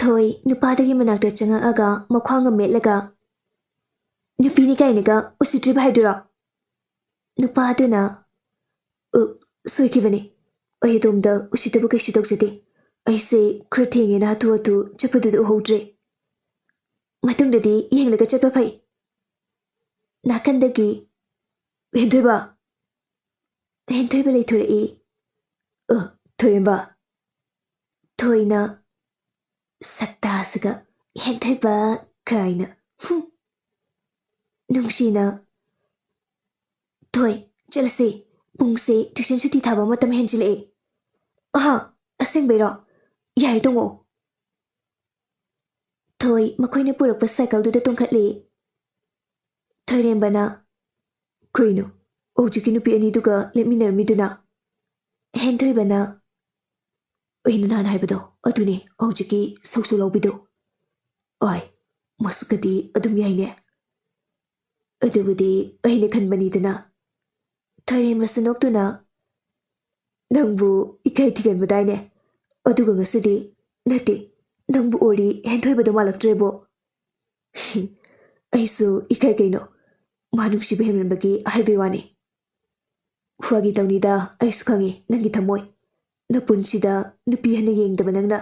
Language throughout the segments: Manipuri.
Thoi nupadagi manakta changa aga makhwanga metlaga nupini kainaga usitri haidura nupaduna soikibani aydomda usitabu kaishidokjade aise khrathinge na tu chapadu uhudre matungdadi yenglaga chappa phai nakandagi hendoiba leithore thoyemba thoina saktasaga hendoiba kaina nungsina thoi chalase pungse tuition suti thaba matam henjile aha asengbeiro yai dongo thoi makhoina purakpa cycle du da tongkhatle thoirembana koino ojuki nupi ani duga leminar miduna hendoibana oina nan haibado adune ojuki soksu lobido oi masukati adum yaine adubudi aine khanbani dana thoirem rasanokduna nangbu ikai thigan badaine aduga ngasidi nati nangbu ori hendoibado malaktrebo aisu ikai kaino manungsi behemrambagi haibe wani fuagi tawnida aisu khangi nangi thamoi napunsida nupi hana yengdaba nangna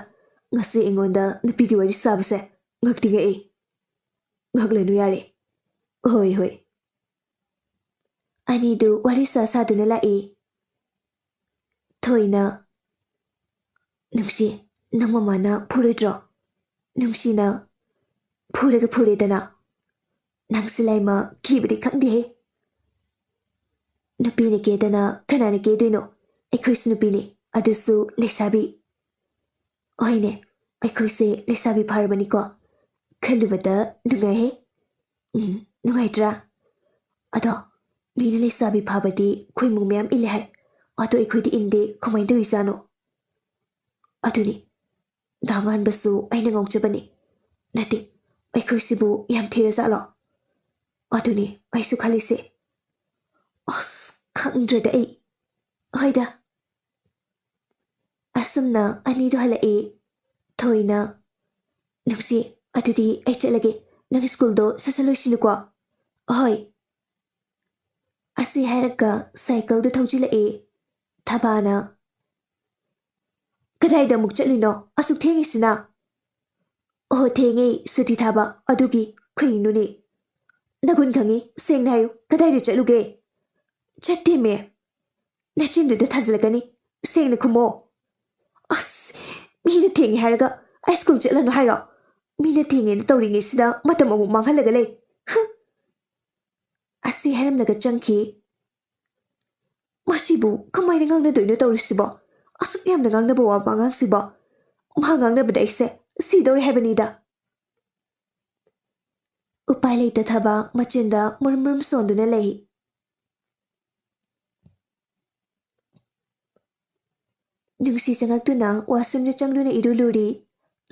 ngasi engonda nupi gi wari sabase ngaktinga ngaklenu yare hoi anidu wari saduna lai thoina nungsi nangmamana phuredro nungsina phurega phuredana nangsilaima kibidi khangde nupini kedana kanana kedoino aikhois nupini adusu lesabi oine aikhoise lesabi pharabani ko khalubada nungai nungaitra ado mina lesabi phabadi khoimung myam ile hai ado aikhodi inde khomai doi jano aduni dangan basu aina ngongchabani nati aikhoisibu yam thira jalo aduni aisu khalise as khangdrada hoida asumna ani do hala thoina nungsi adudi ai chalage nang school do sasaloi ko hoi asi hairaka cycle do thojila thabana kadai da muk chalino asuk thengi sina thengi suti thaba adugi khuinu ni nagun khangi sengna hayo kadai ri chaluge chatte me nachin du thazlagani sengna khumo as mina thengi hairaga ai school chalano hairo mina thengi na tawringi sida matam amu manghalaga le asi haramnaga changki masibu kamaina ngangna doino tawrisibo asuk yamna ngangna bo wa bangang sibo ma ngangna badaise sidori habanida upai leita thaba machinda murmurum sonduna lei nungsi changaktuna wasumna changduna iruluri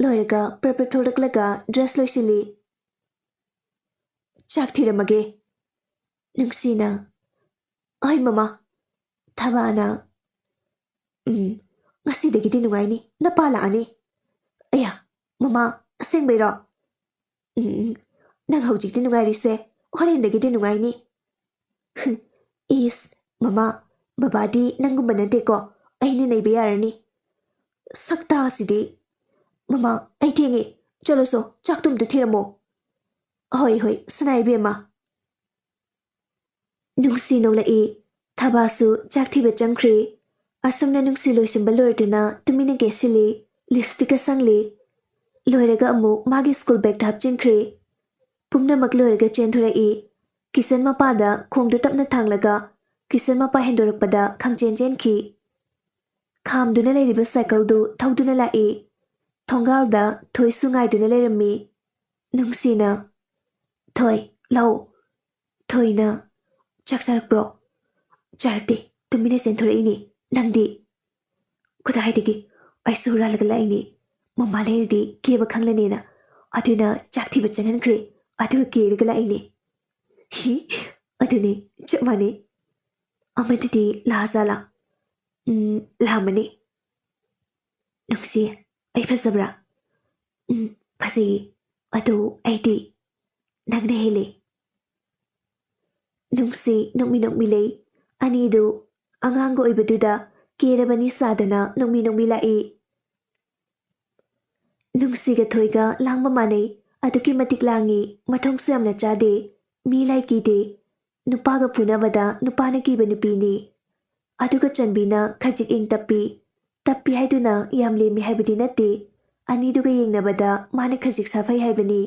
loiraga preparatorlaga dress loisili chak thiramage nungsina ai mama thabana ngasidagidi nungaini napala ani aya mama asengbeiro nang hojikti nungairise horendagidi nungaini is mama babadi nangumbanante ko aine naibe yarani sakta sidi mama ai thengi chalo so chaktum de thiramo hoi sanai bema nungsi nongla thabasu chakthi be changkhri asumna nungsi loisimba loirtuna tumina gesili lipstick sangli loiraga amu magi school bag thap chingkhri pumna mak loiraga chenthura kisan mapada khongdu tapna thanglaga kisan mapa hendorakpada khangchen khi khamduna leiriba cycle du thauduna lai thongalda thoi sungai duna leirami nungsina thoi lau thoina chaksarak pro charti tumina senthura ini nangdi kudai aisura lagala ini mama lerdi keba khanglani na aduna chakthi bachangan kre adu ke lagala ini hi aduni chamani amati lazala lamani nungsi ai fasabra ꯐꯖꯩ ꯑꯗꯨ ꯑꯩꯗꯤ ꯅꯪꯅ ꯍꯦꯜꯂꯤ ꯅꯨꯡꯁꯤ ꯅꯣꯛꯃꯤ ꯅꯣꯛꯃꯤ ꯂꯩ ꯑꯅꯤꯗꯨ ꯑꯉꯥꯡꯒ ꯑꯣꯏꯕꯗꯨꯗ ꯀꯦꯔꯕꯅꯤ ꯁꯥꯗꯅ ꯅꯣꯛꯃꯤ ꯅꯣꯛꯃꯤ ꯂꯥꯛꯏ ꯅꯨꯡꯁꯤꯒ ꯊꯣꯏꯒ ꯂꯥꯡꯕ ꯃꯥꯟꯅꯩ ꯑꯗꯨꯛꯀꯤ ꯃꯇꯤꯛ ꯂꯥꯡꯉꯤ ꯃꯊꯣꯡꯁꯨ ꯌꯥꯝꯅ ꯆꯥꯗꯦ ꯃꯤ ꯂꯥꯏ ꯀꯤꯗꯦ ꯅꯨꯄꯥꯒ ꯐꯨꯅꯕꯗ ꯅꯨꯄꯥꯅ ꯀꯤꯕ ꯅꯨꯄꯤꯅꯤ ꯑꯗꯨꯒ ꯆꯟꯕꯤꯅ ꯈꯖꯤꯛ ꯏꯪ ꯇꯞꯄꯤ ꯍꯥꯏꯗꯨꯅ ꯌꯥꯝ ꯂꯦꯝꯃꯤ ꯍꯥꯏꯕꯗꯤ ꯅꯠꯇꯦ ꯑꯅꯤꯗꯨꯒ ꯌꯦꯡꯅꯕꯗ ꯃꯥꯅ ꯈꯖꯤꯛ ꯁꯥꯐꯩ ꯍꯥꯏꯕꯅꯤ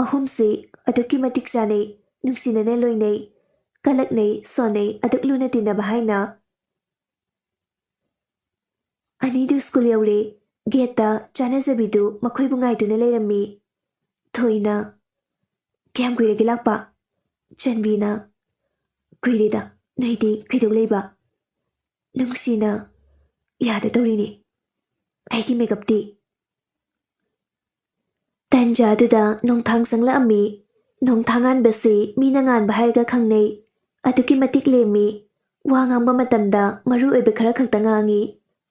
ꯑꯍꯨꯝꯁꯤ ꯑꯗꯨꯛꯀꯤ ꯃꯇꯤꯛ ꯆꯥꯅꯩ ꯅꯨꯡꯁꯤꯅꯅ ꯂꯣꯏꯅꯩ ꯀꯂꯛꯅꯩ ꯁꯣꯟꯅꯩ ꯑꯗꯨꯛ ꯂꯨꯅ ꯇꯤꯟꯅꯕ ꯍꯥꯏꯅ ꯑꯅꯤꯗꯨ ꯁ꯭ꯀꯨꯜ ꯌꯧꯔꯦ ꯒꯦꯠꯇ ꯆꯥꯅꯖꯕꯤꯗꯨ ꯃꯈꯣꯏꯕꯨ ꯉꯥꯏꯗꯨꯅ ꯂꯩꯔꯝꯃꯤ ꯊꯣꯏꯅ ꯀꯌꯥꯝ ꯀꯨꯏꯔꯒꯦ ꯂꯥꯛꯄ ꯆꯟꯕꯤꯅ ꯀꯨꯏꯔꯦꯗ ꯅꯣꯏꯗꯤ ꯀꯩꯗꯧ ꯂꯩꯕ ꯅꯨꯡꯁꯤꯅ ꯌꯥꯗꯗꯧꯔꯤꯅꯤ ꯑꯩꯒꯤ ꯃꯦꯀꯞꯇꯤ ꯇꯟꯖꯥꯗꯨꯗ ꯅꯣꯡꯊꯥꯡ ꯆꯪꯂꯛꯑꯝꯃꯤ ꯅꯣꯡꯊꯥꯡꯉꯥꯟꯕꯁꯤ ꯃꯤꯅ ꯉꯥꯟꯕ ꯍꯥꯏꯔꯒ ꯈꯪꯅꯩ ꯑꯗꯨꯛꯀꯤ ꯃꯇꯤꯛ ꯂꯦꯝꯃꯤ ꯋꯥ ꯉꯥꯡꯕ ꯃꯇꯝꯗ ꯃꯔꯨ ꯑꯣꯏꯕ ꯈꯔ ꯈꯛꯇ ꯉꯥꯡꯉꯤ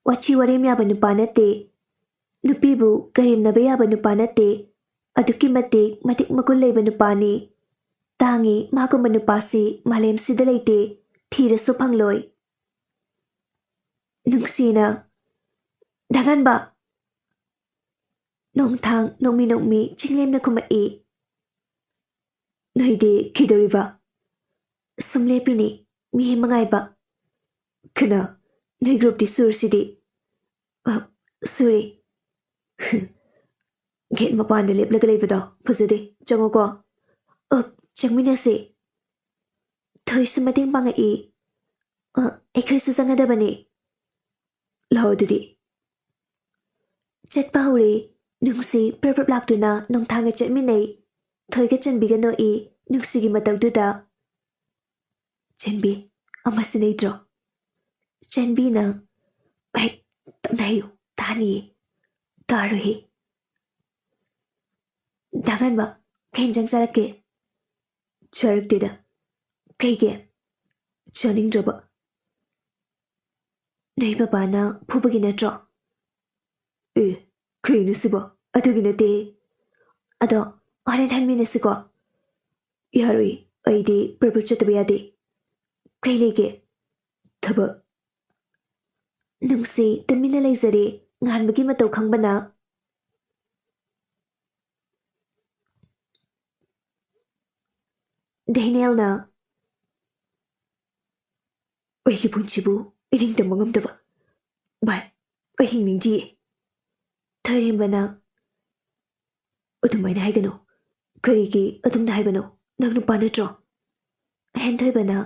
ꯋꯥꯊꯤ ꯋꯥꯔꯦꯝ ꯌꯥꯕ ꯅꯨꯄꯥ ꯅꯠꯇꯦ ꯅꯨꯄꯤꯕꯨ ꯀꯔꯦꯝꯅꯕ ꯌꯥꯕ ꯅꯨꯄꯥ ꯅꯠꯇꯦ ꯑꯗꯨꯛꯀꯤ ꯃꯇꯤꯛ ꯃꯒꯨꯟ ꯂꯩꯕ ꯅꯨꯄꯥꯅꯤ ꯇꯥꯡꯉꯤ ꯃꯥꯒꯨꯝꯕ ꯅꯨꯄꯥꯁꯤ ꯃꯥꯂꯦꯝꯁꯤꯗ ꯂꯩꯇꯦ ꯊꯤꯔꯁꯨ ꯐꯪꯂꯣꯏ ꯅꯨꯡꯁꯤꯅ ꯊꯥꯡꯉꯥꯟꯕ ꯅꯣꯡꯊꯥꯡ ꯅꯣꯛꯃꯤ ꯆꯤꯡꯂꯦꯝꯅ ꯈꯨꯝꯃꯛꯏ ꯅꯣꯏꯗꯤ ꯀꯩꯗꯧꯔꯤꯕ ꯁꯨꯝ ꯂꯦꯞꯄꯤꯅꯤ ꯃꯤ ꯑꯃ ꯉꯥꯏꯕ ꯀꯅꯥ ꯅꯣꯏ ꯒ꯭ꯔꯨꯞꯇꯤ ꯁꯨꯔꯁꯤꯗꯤ ꯁꯨꯔꯤ ꯒꯦꯠ ꯃꯄꯥꯟꯗ ꯂꯦꯞꯂꯒ ꯂꯩꯕꯗꯣ ꯐꯖꯗꯦ ꯆꯪꯉꯣꯀꯣ ꯆꯪꯃꯤꯟꯅꯁꯦ ꯊꯣꯏꯁꯨ ꯃꯇꯦꯡ ꯄꯥꯡꯉꯛꯏ ꯑꯩꯈꯣꯏꯁꯨ ꯆꯪꯒꯗꯕꯅꯤ ꯂꯥꯛꯑꯣ ꯑꯗꯨꯗꯤ ꯆꯠꯄ ꯍꯧꯔꯦ ꯅꯨꯡꯁꯤ ꯄ꯭ꯔꯞ ꯂꯥꯛꯇꯨꯅ ꯅꯣꯡꯊꯥꯡꯒ ꯆꯠꯃꯤꯟꯅꯩ ꯊꯣꯏꯒ ꯆꯟꯕꯤꯒ ꯅꯣꯛꯏ ꯅꯨꯡꯁꯤꯒꯤ ꯃꯇꯧꯗꯨꯗ ꯆꯟꯕꯤ ꯑꯃꯁꯤ ꯂꯩꯇ꯭ꯔꯣ ꯆꯟꯕꯤꯅ ꯇꯞꯅ ꯍꯥꯏꯌꯨ ꯇꯥꯅꯤꯌꯦ ꯇꯥꯔꯣꯏꯍꯦ ꯊꯥꯡꯉꯥꯟꯕ ꯀꯩ ꯏꯟꯖꯥꯡ ꯆꯥꯔꯛꯀꯦ ꯆꯥꯔꯛꯇꯦꯗ ꯀꯩꯒꯤ ꯆꯥꯅꯤꯡꯗ꯭ꯔꯕ ꯅꯣꯏ ꯕꯕꯥꯅ ꯐꯨꯕꯒꯤ ꯅꯠꯇ꯭ꯔꯣ ꯀꯩꯅꯣ ꯁꯤꯕꯣ ꯑꯗꯨꯒꯤ ꯅꯠꯇꯦ ꯑꯗꯣ ꯍꯣꯔꯦꯟ ꯍꯟꯃꯤꯟꯅꯁꯤꯀꯣ ꯌꯥꯔꯣꯏ ꯑꯩꯗꯤ ꯄ꯭ꯔꯞ ꯆꯠꯇꯕ ꯌꯥꯗꯦ ꯀꯩ ꯂꯩꯒꯦ ꯊꯕꯛ ꯅꯨꯡꯁꯤ ꯇꯨꯃꯤꯟꯅ ꯂꯩꯖꯔꯦ ꯉꯥꯟꯕꯒꯤ ꯃꯇꯧ ꯈꯪꯕꯅ ꯗꯦꯅꯦꯜꯅ ꯑꯩꯒꯤ ꯄꯨꯟꯁꯤꯕꯨ ꯏꯅꯤꯡꯇꯝꯕ ꯉꯝꯗꯕ ꯚꯥꯏ ꯑꯩ ꯍꯤꯡꯅꯤꯡꯗꯤꯌꯦ ꯊꯔꯦꯝꯕꯅ ꯑꯗꯨꯃꯥꯏꯅ ꯍꯥꯏꯒꯅꯨ ꯀꯔꯤꯒꯤ ꯑꯗꯨꯝꯅ ꯍꯥꯏꯕꯅꯣ ꯅꯪ ꯅꯨꯄꯥ ꯅꯠꯇ꯭ꯔꯣ ꯍꯦꯟꯊꯣꯏꯕꯅ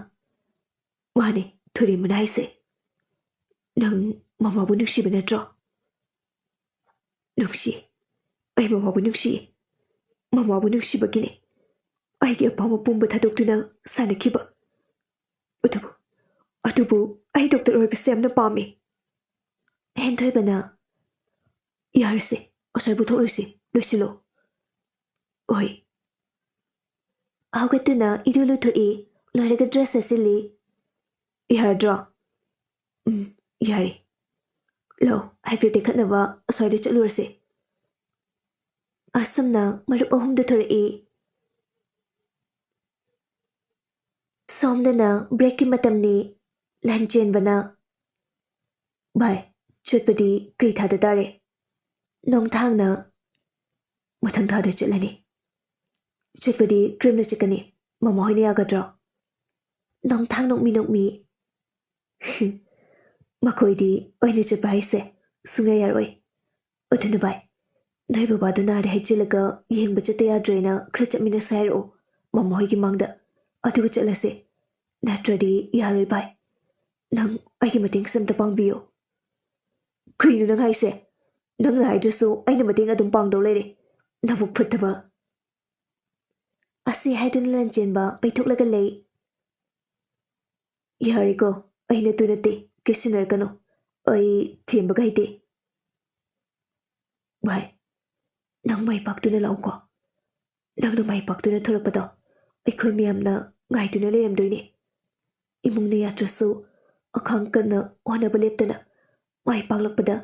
ꯃꯥꯅꯦ ꯊꯨꯔꯦꯝꯕꯅ ꯍꯥꯏꯁꯦ ꯅꯪ ꯃꯃꯥꯕꯨ ꯅꯨꯡꯁꯤꯕ ꯅꯠꯇ꯭ꯔꯣ ꯅꯨꯡꯁꯤ ꯑꯩ ꯃꯃꯥꯕꯨ ꯅꯨꯡꯁꯤꯌꯦ ꯃꯃꯥꯕꯨ ꯅꯨꯡꯁꯤꯕꯒꯤꯅꯦ ꯑꯩꯒꯤ ꯑꯄꯥꯝꯕ ꯄꯨꯝꯕ ꯊꯥꯗꯣꯛꯇꯨꯅ ꯁꯥꯟꯅꯈꯤꯕ ꯑꯗꯨꯕꯨ ꯑꯩ ꯗꯣꯛꯇꯔ ꯑꯣꯏꯕꯁꯦ ꯌꯥꯝꯅ ꯄꯥꯝꯃꯤ ꯍꯦꯟꯊꯣꯏꯕꯅ ꯌꯥꯔꯁꯦ ꯑꯁ꯭ꯋꯥꯏꯕꯨ ꯊꯣꯛꯂꯣꯏꯁꯤ ꯂꯣꯏꯁꯤꯜꯂꯣ ꯍꯣꯏ ꯍꯧꯒꯠꯇꯨꯅ ꯏꯔꯨ ꯂꯨꯊꯣꯛꯏ ꯂꯣꯏꯔꯒ ꯗ꯭ꯔꯦꯁ ꯁꯦꯠꯆꯤꯜꯂꯤ ꯌꯥꯔꯗ꯭ꯔꯣ ꯌꯥꯔꯦ ꯂꯥꯛꯑꯣ ꯍꯥꯏꯐꯦꯠ ꯇꯦꯛꯈꯠꯅꯕ ꯑꯁ꯭ꯋꯥꯏꯗ ꯆꯠꯂꯨꯔꯁꯦ ꯑꯁꯨꯝꯅ ꯃꯔꯨꯞ ꯑꯍꯨꯝꯗꯨ ꯊꯣꯔꯛꯏ ꯁꯣꯝꯗꯅ ꯕ꯭ꯔꯦꯛꯀꯤ ꯃꯇꯝꯅꯤ ꯂꯟ ꯆꯦꯟꯕꯅ ꯚꯥꯏ ꯆꯠꯄꯗꯤ ꯀꯩ ꯊꯥꯗ ꯇꯥꯔꯦ ꯅꯣꯡꯊꯥꯡꯅ ꯃꯊꯪ ꯊꯥꯗ ꯆꯠꯂꯅꯤ ꯆꯠꯄꯗꯤ ꯀꯔꯝꯅ ꯆꯠꯀꯅꯤ ꯃꯃꯥ ꯍꯣꯏꯅ ꯌꯥꯒꯗ꯭ꯔꯣ ꯅꯣꯡꯊꯥꯡ ꯅꯣꯛꯃꯤ ꯃꯈꯣꯏꯗꯤ ꯑꯣꯏꯅ ꯆꯠꯄ ꯍꯥꯏꯁꯦ ꯁꯨꯡꯌꯥ ꯌꯥꯔꯣꯏ ꯑꯗꯨꯅ ꯚꯥꯏ ꯅꯣꯏ ꯕꯕꯥꯗꯨ ꯅꯥꯔꯦ ꯍꯥꯏꯖꯤꯜꯂꯒ ꯌꯦꯡꯕ ꯆꯠꯇ ꯌꯥꯗ꯭ꯔꯦꯅ ꯈꯔ ꯆꯠꯃꯤꯟꯅꯁꯦ ꯍꯥꯏꯔꯛꯑꯣ ꯃꯃꯥ ꯍꯣꯏꯒꯤ ꯃꯥꯡꯗ ꯑꯗꯨꯒ ꯆꯠꯂꯁꯦ ꯅꯠꯇ꯭ꯔꯗꯤ ꯌꯥꯔꯣꯏ ꯚꯥꯏ ꯅꯪ ꯑꯩꯒꯤ ꯃꯇꯦꯡꯁꯦ ꯑꯝꯇ ꯄꯥꯡꯕꯤꯌꯣ ꯀꯩꯅꯣ ꯅꯪ ꯍꯥꯏꯁꯦ ꯅꯪꯅ ꯍꯥꯏꯗ꯭ꯔꯁꯨ ꯑꯩꯅ ꯃꯇꯦꯡ ꯑꯗꯨꯝ ꯄꯥꯡꯗꯧ ꯂꯩꯔꯦ ꯅꯕꯨꯛ ꯐꯠꯇꯕ ꯑꯁꯤ ꯍꯥꯏꯗꯨꯅ ꯂꯟꯆꯦꯟꯕ ꯄꯩꯊꯣꯛꯂꯒ ꯂꯩ ꯌꯥꯔꯦꯀꯣ ꯑꯩ ꯅꯠꯇꯨ ꯅꯠꯇꯦ ꯀꯦꯁꯤꯟꯅꯔꯛꯀꯅꯨ ꯑꯩ ꯊꯦꯝꯕꯒ ꯍꯩꯇꯦ ꯚꯥꯏ ꯅꯪ ꯃꯥꯏ ꯄꯥꯛꯇꯨꯅ ꯂꯥꯛꯎꯀꯣ ꯅꯪꯅ ꯃꯥꯏ ꯄꯥꯛꯇꯨꯅ ꯊꯣꯔꯛꯄꯗꯣ ꯑꯩꯈꯣꯏ ꯃꯌꯥꯝꯅ ꯉꯥꯏꯗꯨꯅ ꯂꯩꯔꯝꯗꯣꯏꯅꯦ ꯏꯃꯨꯡꯅ ꯌꯥꯗ꯭ꯔꯁꯨ ꯑꯈꯥꯡ ꯀꯟꯅ ꯍꯣꯠꯅꯕ ꯂꯦꯞꯇꯅ ꯃꯥꯏ ꯄꯥꯛꯂꯛꯄꯗ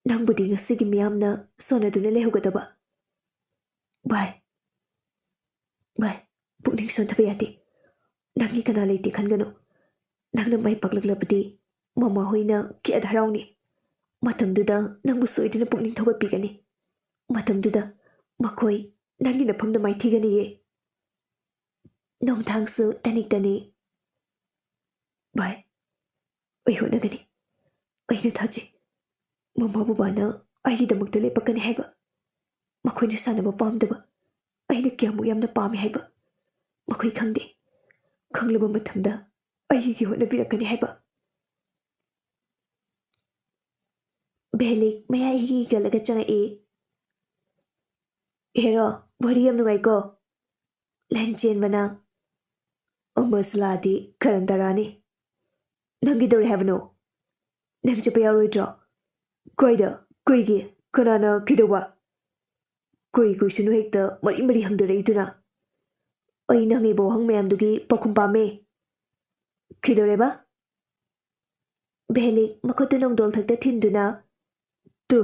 ꯅꯪꯕꯨꯗꯤ ꯉꯁꯤꯒꯤ ꯃꯤꯌꯥꯝꯅ ꯁꯣꯟꯅꯗꯨꯅ ꯂꯩꯍꯧꯒꯗꯕ. ꯚꯥꯏ, ꯄꯨꯛꯅꯤꯡ ꯁꯣꯟꯊꯕ ꯌꯥꯗꯦ. ꯅꯪꯒꯤ ꯀꯅꯥ ꯂꯩꯇꯦ ꯈꯟꯒꯅꯨ. ꯅꯪꯅ ꯃꯥꯏ ꯄꯥꯛꯂꯛꯂꯕꯗꯤ ꯃꯃꯥ ꯍꯣꯏꯅ ꯀꯌꯥꯗ ꯍꯔꯥꯎꯅꯤ. ꯃꯇꯝꯗꯨꯗ ꯅꯪꯕꯨ ꯁꯣꯏꯗꯅ ꯄꯨꯛꯅꯤꯡ ꯊꯧꯒꯠꯄꯤꯒꯅꯤ. ꯃꯇꯝꯗꯨꯗ ꯃꯈꯣꯏ ꯅꯪꯒꯤ ꯅꯐꯝꯗ ꯃꯥꯏꯊꯤꯒꯅꯤꯌꯦ. ꯅꯣꯡꯊꯥꯡꯁꯨ ꯇꯅꯤꯛꯇꯅꯤ. ꯚꯥꯏ, ꯑꯩ ꯍꯣꯠꯅꯒꯅꯤ. ꯑꯩꯅ ꯊꯥꯖꯩ ꯃꯃꯥ ꯕꯕꯥꯅ ꯑꯩꯒꯤꯗꯃꯛꯇ ꯂꯦꯞꯄꯛꯀꯅꯤ ꯍꯥꯏꯕ. ꯃꯈꯣꯏꯅ ꯁꯥꯟꯅꯕ ꯄꯥꯝꯗꯕ ꯑꯩꯅ ꯀꯌꯥꯃꯨꯛ ꯌꯥꯝꯅ ꯄꯥꯝꯃꯤ ꯍꯥꯏꯕ ꯃꯈꯣꯏ ꯈꯪꯗꯦ. ꯈꯪꯂꯕ ꯃꯇꯝꯗ ꯑꯩꯒꯤ ꯍꯣꯠꯅꯕꯤꯔꯛꯀꯅꯤ ꯍꯥꯏꯕ. ꯚꯦꯂꯤꯛ ꯃꯌꯥꯏ ꯍꯤꯒꯠꯂꯒ ꯆꯪꯉꯛꯏ. ꯍꯦꯔꯣ, ꯋꯥꯔꯤ ꯌꯥꯝ ꯅꯨꯡꯉꯥꯏꯀꯣ. ꯂꯥꯏꯟ ꯆꯦꯟꯕꯅ ꯑꯃꯁꯂꯥꯗꯤ ꯀꯔꯟ ꯇꯥꯔꯥꯅꯤ. ꯅꯪ ꯀꯩꯗꯧꯔꯦ ꯍꯥꯏꯕꯅꯣ? ꯅꯪ ꯆꯠꯄ ꯌꯥꯎꯔꯣꯏꯗ꯭ꯔꯣ? ꯀꯣꯏꯗ ꯀꯨꯏꯒꯤ ꯀꯅꯥꯅ ꯀꯩꯗꯧꯕ? ꯀꯨꯏꯁꯨꯅꯨ ꯍꯦꯛꯇ ꯃꯔꯤ ꯃꯔꯤ ꯍꯪꯗꯔꯛꯏꯗꯨꯅ. ꯑꯩꯅ ꯍꯪꯉꯤꯕ ꯋꯥꯍꯪ ꯃꯌꯥꯝꯗꯨꯒꯤ ꯄꯥꯎꯈꯨꯝ ꯄꯥꯝꯃꯦ. ꯀꯩꯗꯧꯔꯦꯕ? ꯚꯦꯂꯤꯛ ꯃꯈꯨꯠꯇꯨ ꯅꯣꯡꯗꯣꯜ ꯊꯛꯇ ꯊꯤꯟꯗꯨꯅ ꯇꯨ.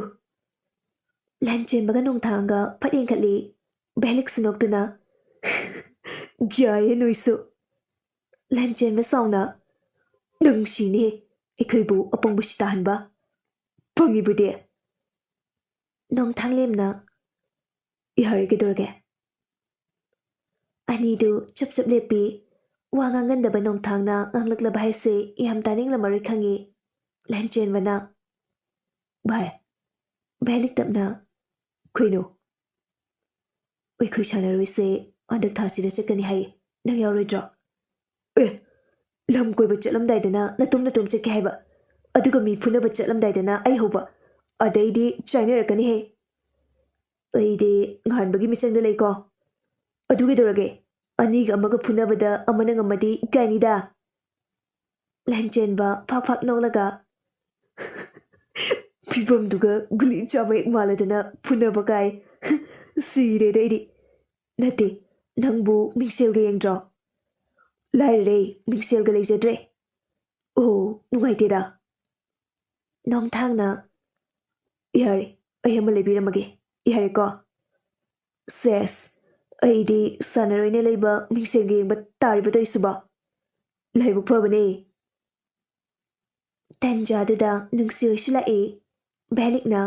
ꯂꯥꯏꯟ ꯆꯦꯟꯕꯒ ꯅꯣꯡꯊꯥꯡꯒ ꯐꯠ ꯌꯦꯡꯈꯠꯂꯤ. ꯚꯦꯂꯤꯛꯁꯨ ꯅꯣꯛꯇꯨꯅ ꯌꯥꯏꯌꯦ ꯅꯣꯏꯁꯨ. ꯂꯥꯏꯟ ꯆꯦꯟꯕ ꯁꯥꯎꯅ ꯅꯪꯁꯤꯅꯦ ꯑꯩꯈꯣꯏꯕꯨ ꯑꯄꯪꯕꯁꯤ ꯇꯥꯍꯟꯕ. ꯐꯪꯉꯤꯕꯨꯗꯤ. ꯅꯣꯡꯊꯥꯡ ꯂꯦꯝꯅ ꯌꯥꯔꯦ ꯀꯩꯗꯧꯔꯒꯦ? ꯑꯅꯤꯗꯨ ꯆꯞ ꯆꯞ ꯂꯦꯞꯄꯤ. ꯋꯥ ꯉꯥꯡꯒꯟꯗꯕ ꯅꯣꯡꯊꯥꯡꯅ ꯉꯥꯡꯂꯛꯂꯕ ꯍꯥꯏꯁꯦ ꯌꯥꯝ ꯇꯥꯅꯤꯡꯂꯝꯃꯔꯣꯏ ꯈꯪꯉꯤ. ꯂꯥꯏꯟ ꯆꯦꯟꯕꯅ ꯚꯥꯏ. ꯚꯦꯂꯤꯛ ꯇꯞꯅ ꯀꯩꯅꯣ? ꯑꯩꯈꯣꯏ ꯁꯥꯟꯅꯔꯣꯏꯁꯦ ꯍꯟꯗꯛ ꯊꯥꯁꯤꯗ ꯆꯠꯀꯅꯤ ꯍꯥꯏꯌꯦ. ꯅꯪ ꯌꯥꯎꯔꯣꯏꯗ꯭ꯔꯣ? ꯂꯝ ꯀꯣꯏꯕ ꯆꯠꯂꯝꯗꯥꯏꯗꯅ ꯅꯇꯣꯝ ꯆꯠꯀꯦ ꯍꯥꯏꯕ. ꯑꯗꯨꯒ ꯃꯤ ꯐꯨꯅꯕ ꯆꯠꯂꯝꯗꯥꯏꯗꯅ ꯑꯩ ꯍꯧꯕ. ꯑꯗꯩꯗꯤ ꯆꯥꯏꯅꯔꯛꯀꯅꯤꯍꯦ. ꯑꯩꯗꯤ ꯉꯍꯥꯟꯕꯒꯤ ꯃꯤꯆꯪꯗ ꯂꯩꯀꯣ. ꯑꯗꯨ ꯀꯩꯗꯧꯔꯒꯦ? ꯑꯅꯤꯒ ꯑꯃꯒ ꯐꯨꯅꯕꯗ ꯑꯃꯅ ꯉꯝꯃꯗꯤ ꯏꯀꯥꯏꯅꯤꯗ. ꯂꯥꯏꯟ ꯆꯦꯟꯕ ꯐꯥꯛ ꯅꯣꯛꯂꯒ ꯐꯤꯕꯝꯗꯨꯒ ꯒꯨꯂꯤ ꯆꯥꯕ ꯍꯦꯛ ꯃꯥꯜꯂꯗꯅ ꯐꯨꯅꯕ ꯀꯥꯏ. ꯁꯤꯔꯦꯗ ꯑꯩꯗꯤ. ꯅꯠꯇꯦ, ꯅꯪꯕꯨ ꯃꯤꯡꯁꯦꯜꯒ ꯌꯦꯡꯗ꯭ꯔꯣ? ꯂꯥꯏꯔꯔꯦ, ꯃꯤꯡꯁꯦꯜꯒ ꯂꯩꯖꯗ꯭ꯔꯦ. ꯑꯣ, ꯅꯨꯡꯉꯥꯏꯇꯦꯗ. ꯅꯣꯡꯊꯥꯡꯅ ꯌꯥꯔꯦ, ꯑꯩ ꯑꯃ ꯂꯩꯕꯤꯔꯝꯃꯒꯦ. ꯌꯥꯔꯦꯀꯣ? ꯁꯦꯁ, ꯑꯩꯗꯤ ꯁꯥꯟꯅꯔꯣꯏꯅ ꯂꯩꯕ ꯃꯤꯡꯁꯦꯜꯒ ꯌꯦꯡꯕ ꯇꯥꯔꯤꯕ ꯇꯧꯏꯁꯤꯕꯣ. ꯂꯥꯏꯕꯛ ꯐꯕꯅꯦ. ꯇꯟꯖꯥꯗꯨꯗ ꯅꯨꯡꯁꯤ ꯍꯣꯏꯁꯨ ꯂꯥꯛꯏ. ꯚꯦꯂꯤꯛꯅ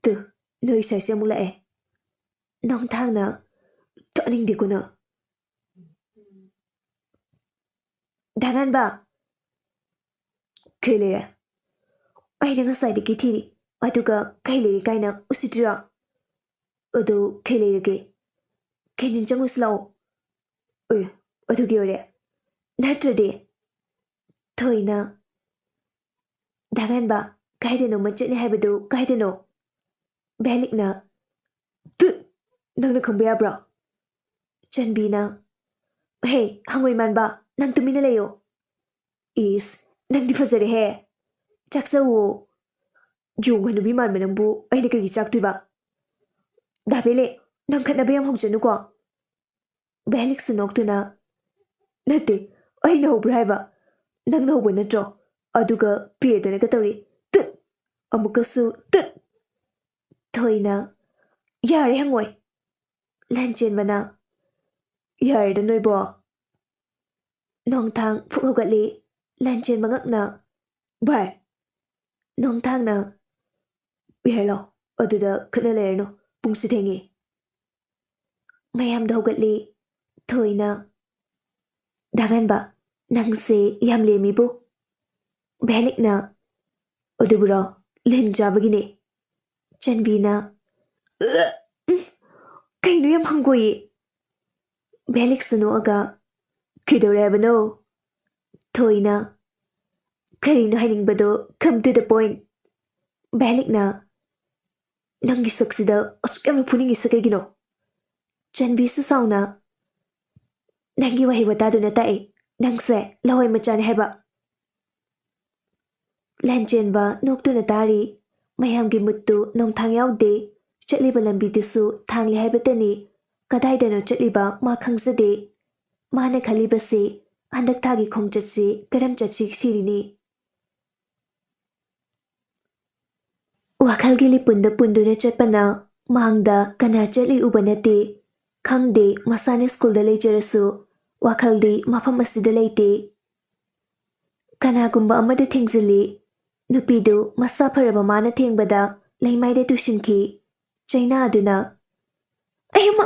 ꯇꯨ, ꯅꯣꯏ ꯁꯥꯏꯁꯦ ꯑꯃꯨꯛ ꯂꯥꯛꯑꯦ. ꯅꯣꯡꯊꯥꯡꯅ ꯇꯥꯅꯤꯡꯗꯦꯀꯣ ꯅꯪ. ꯊꯥꯡꯉꯥꯟꯕ. ꯀꯩ ꯂꯩꯔꯦ? ꯑꯩꯅ ꯉꯁꯥꯏꯗꯒꯤ ꯊꯤꯔꯤ, ꯑꯗꯨꯒ ꯀꯩ ꯂꯩꯔꯦ ꯀꯥꯏꯅ ꯎꯁꯤꯠꯇ꯭ꯔꯤꯔꯣ? ꯑꯗꯨ ꯀꯩ ꯂꯩꯔꯒꯦ? ꯀꯦꯟꯇꯤꯟ ꯆꯪꯉꯨꯁꯤ ꯂꯥꯛꯑꯣ. ꯑꯗꯨꯒꯤ ꯑꯣꯏꯔꯦ. ꯅꯠꯇ꯭ꯔꯗꯤ. ꯊꯣꯏꯅ ꯊꯥꯡꯉꯥꯟꯕ, ꯀꯥꯏꯗꯅꯣꯃ ꯆꯠꯅꯤ ꯍꯥꯏꯕꯗꯨ ꯀꯥꯏꯗꯅꯣ? ꯚꯦꯂꯤꯛꯅ ꯇꯨꯠ, ꯅꯪꯅ ꯈꯪꯕ ꯌꯥꯕ꯭ꯔꯣ? ꯆꯟꯕꯤꯅ ꯍꯦ, ꯍꯪꯉꯣꯏ ꯃꯥꯟꯕ, ꯅꯪ ꯇꯨꯃꯤꯟꯅ ꯂꯩꯌꯣ. ꯏꯁ, ꯅꯪꯗꯤ ꯐꯖꯔꯦꯍꯦ. ꯆꯥꯛꯆꯧꯋꯣ. ꯌꯣꯡ ꯍꯅꯨꯕꯤ ꯃꯥꯟꯕ ꯅꯪꯕꯨ ꯑꯩꯅ ꯀꯩꯒꯤ ꯆꯥꯛꯇꯣꯏꯕ? ꯗꯥꯕꯦꯂꯦ, ꯅꯪ ꯈꯠꯅꯕ ꯌꯥꯝ ꯍꯧꯖꯅꯨꯀꯣ. ꯚꯦꯂꯤꯛꯁꯨ ꯅꯣꯛꯇꯨꯅ ꯅꯠꯇꯦ, ꯑꯩꯅ ꯍꯧꯕ꯭ꯔꯥ ꯍꯥꯏꯕ. ꯅꯪꯅ ꯍꯧꯕ ꯅꯠꯇ꯭ꯔꯣ? ꯑꯗꯨꯒ ꯄꯦꯗꯅꯒ ꯇꯧꯔꯤ. ꯇꯨꯠ. ꯑꯃꯨꯛꯀꯁꯨ ꯇꯨꯠ. ꯊꯣꯏꯅ ꯌꯥꯔꯦ ꯍꯪꯉꯣꯏ. ꯂꯥꯏꯟ ꯆꯦꯟꯕꯅ ꯌꯥꯔꯦꯗ ꯅꯣꯏꯕꯣ. ꯅꯣꯡꯊꯥꯡ ꯐꯨꯛ ꯍꯧꯒꯠꯂꯤ. ꯂꯥꯏꯟ ꯆꯦꯟꯕ ꯉꯛꯅ ꯚꯥꯏ. ꯅꯣꯡꯊꯥꯡꯅ ꯌꯥꯔꯦ ꯂꯥꯛꯑꯣ, ꯑꯗꯨꯗ ꯈꯠꯅ ꯂꯩꯔꯅꯨ, ꯄꯨꯡꯁꯤ ꯊꯦꯡꯉꯤ. ꯃꯌꯥꯝꯗ ꯍꯧꯒꯠꯂꯤ. ꯊꯣꯏꯅ ꯊꯥꯡꯉꯥꯟꯕ, ꯅꯪꯁꯦ ꯌꯥꯝ ꯂꯦꯝꯃꯤꯕꯨ. ꯚꯦꯂꯤꯛꯅ ꯑꯗꯨꯕꯨꯔꯣ, ꯂꯤꯟ ꯆꯥꯕꯒꯤꯅꯦ. ꯆꯟꯕꯤꯅ ꯀꯩꯅꯣ ꯌꯥꯝ ꯍꯪꯒꯣꯏꯌꯦ. ꯚꯦꯂꯤꯛꯁꯨ ꯅꯣꯛꯑꯒ ꯀꯩꯗꯧꯔꯦ ꯍꯥꯏꯕꯅꯣ? ꯊꯣꯏꯅ ꯀꯔꯤꯅꯣ ꯍꯥꯏꯅꯤꯡꯕꯗꯣ, ꯀꯝ ꯇꯨ ꯗ ꯄꯣꯏꯟꯠ. ꯚꯦꯂꯤꯛꯅ ꯅꯪꯒꯤ ꯁꯛꯁꯤꯗ ꯑꯁꯨꯛ ꯌꯥꯝꯅ ꯐꯨꯅꯤꯡꯉꯤꯁꯤ ꯀꯩꯒꯤꯅꯣ? ꯆꯟꯕꯤꯁꯨ ꯁꯥꯎꯅ ꯅꯪꯒꯤ ꯋꯥꯍꯩ ꯋꯥꯇꯥꯗꯨꯅ ꯇꯥꯛꯏ ꯅꯪꯁꯦ ꯂꯋꯥꯏ ꯃꯆꯥꯅꯤ ꯍꯥꯏꯕ. ꯂꯥꯏꯟ ꯆꯦꯟꯕ ꯅꯣꯛꯇꯨꯅ ꯇꯥꯔꯤ. ꯃꯌꯥꯝꯒꯤ ꯃꯨꯠꯇꯨ ꯅꯣꯡꯊꯥꯡ ꯌꯥꯎꯗꯦ. ꯆꯠꯂꯤꯕ ꯂꯝꯕꯤꯗꯨꯁꯨ ꯊꯥꯡꯂꯤ ꯍꯥꯏꯕꯇꯅꯤ. ꯀꯗꯥꯏꯗꯅꯣ ꯆꯠꯂꯤꯕ ꯃꯥ ꯈꯪꯖꯗꯦ. ꯃꯥꯅ ꯈꯜꯂꯤꯕꯁꯤ ꯍꯟꯗꯛ ꯊꯥꯒꯤ ꯈꯣꯡꯆꯠꯁꯤ ꯀꯔꯝ ꯆꯠꯁꯤ ꯁꯤꯔꯤꯅꯤ. ꯋꯥꯈꯜꯒꯤ ꯂꯤꯄꯨꯟꯗ ꯄꯨꯟꯗꯨꯅ ꯆꯠꯄꯅ ꯃꯥꯡꯗ ꯀꯅꯥ ꯆꯠꯂꯤ ꯎꯕ ꯅꯠꯇꯦ ꯈꯪꯗꯦ ꯃꯁꯥꯅ ꯁ꯭ꯀꯨꯜꯗ ꯂꯩꯖꯔꯁꯨ ꯋꯥꯈꯜꯗꯤ ꯃꯐꯝ ꯑꯁꯤꯗ ꯂꯩꯇꯦ ꯀꯅꯥꯒꯨꯝꯕ ꯑꯃꯗ ꯊꯦꯡꯖꯤꯜꯂꯤ ꯅꯨꯄꯤꯗꯨ ꯃꯁꯥ ꯐꯔꯕ ꯃꯥꯅ ꯊꯦꯡꯕꯗ ꯂꯩꯃꯥꯏꯗ ꯇꯨꯁꯤꯟꯈꯤ ꯆꯩꯅꯥ ꯑꯗꯨꯅ ꯑꯌꯨꯃ